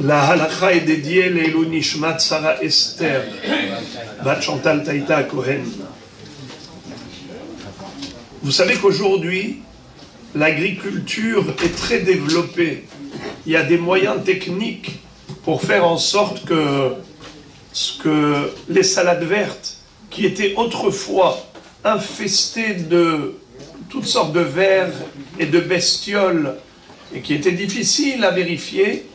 La halakha est dédiée Leilou Nishmat Sarah Esther, Bat Chantal Taïta Cohen. Vous savez qu'aujourd'hui, l'agriculture est très développée. Il y a des moyens techniques pour faire en sorte que les salades vertes, qui étaient autrefois infestées de toutes sortes de vers et de bestioles, et qui étaient difficiles à vérifier,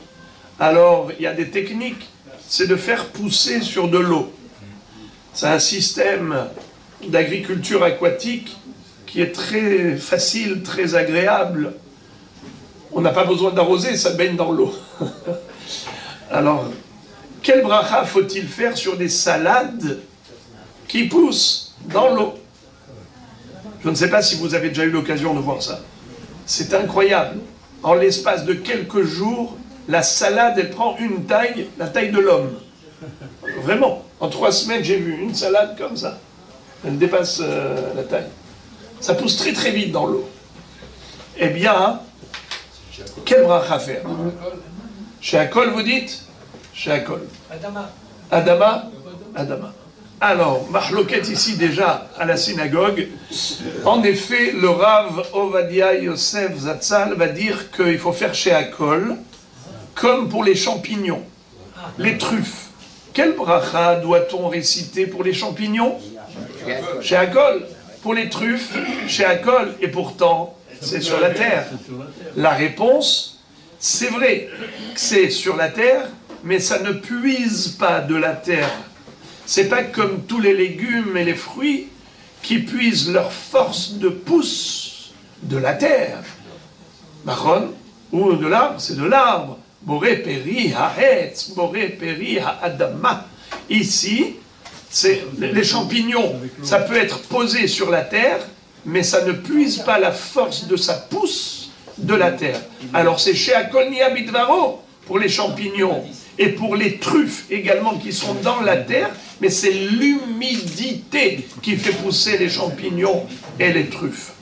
alors il y a des techniques, c'est de faire pousser sur de l'eau. C'est un système d'agriculture aquatique qui est très facile, très agréable. On n'a pas besoin d'arroser, ça baigne dans l'eau. Alors, quel bracha faut-il faire sur des salades qui poussent dans l'eau? Je ne sais pas si vous avez déjà eu l'occasion de voir ça. C'est incroyable. En l'espace de quelques jours, la salade, elle prend une taille, la taille de l'homme. Vraiment. En 3 semaines, j'ai vu une salade comme ça. Elle dépasse la taille. Ça pousse très très vite dans l'eau. Eh bien, quel bracha faire? Chez Akol, vous dites? Chez Akol. Adama? Adama. Alors, Mahloket ici déjà à la synagogue. En effet, le Rav Ovadia Yosef Zatzal va dire qu'il faut faire chez Akol comme pour les champignons, les truffes. Quel bracha doit-on réciter pour les champignons? Chez Akol. Pour les truffes, chez Akol. Et pourtant, c'est sur la terre. La réponse, c'est vrai que c'est sur la terre, mais ça ne puise pas de la terre. C'est pas comme tous les légumes et les fruits qui puisent leur force de pousse de la terre. Marron, ou de l'arbre, c'est de l'arbre. Boré peri haetz, boré peri haadama. Ici, c'est les champignons, ça peut être posé sur la terre, mais ça ne puise pas la force de sa pousse de la terre. Alors c'est chez Akol Nia Bidvaro pour les champignons et pour les truffes également qui sont dans la terre, mais c'est l'humidité qui fait pousser les champignons et les truffes.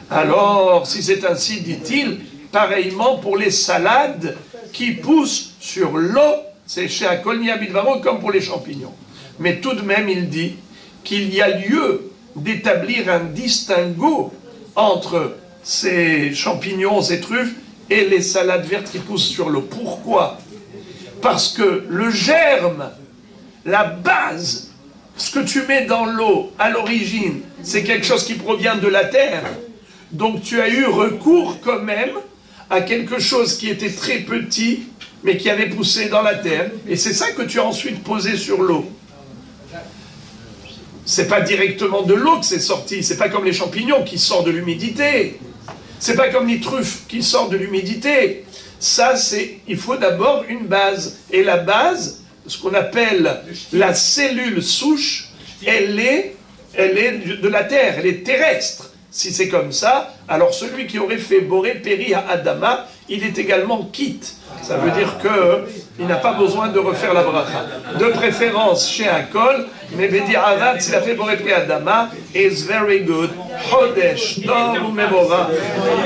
Alors, si c'est ainsi, dit-il, pareillement pour les salades qui poussent sur l'eau, c'est chez Akol Nia Bidvaro comme pour les champignons. Mais tout de même, il dit qu'il y a lieu d'établir un distinguo entre ces champignons, ces truffes, et les salades vertes qui poussent sur l'eau. Pourquoi? Parce que le germe, la base, ce que tu mets dans l'eau à l'origine, c'est quelque chose qui provient de la terre. Donc tu as eu recours quand même à quelque chose qui était très petit, mais qui avait poussé dans la terre. Et c'est ça que tu as ensuite posé sur l'eau. C'est pas directement de l'eau que c'est sorti, c'est pas comme les champignons qui sortent de l'humidité. C'est pas comme les truffes qui sortent de l'humidité. Ça, c'est, il faut d'abord une base. Et la base, ce qu'on appelle la cellule souche, elle est de la terre, elle est terrestre. Si c'est comme ça, alors celui qui aurait fait Boré Peri à Adama, il est également quitte. Ça veut dire qu'il n'a pas besoin de refaire la bracha. De préférence chez Akol, mais Bedi Avad, s'il a fait Boré Peri à Adama, is very good. Chodesh, Tov Umevora.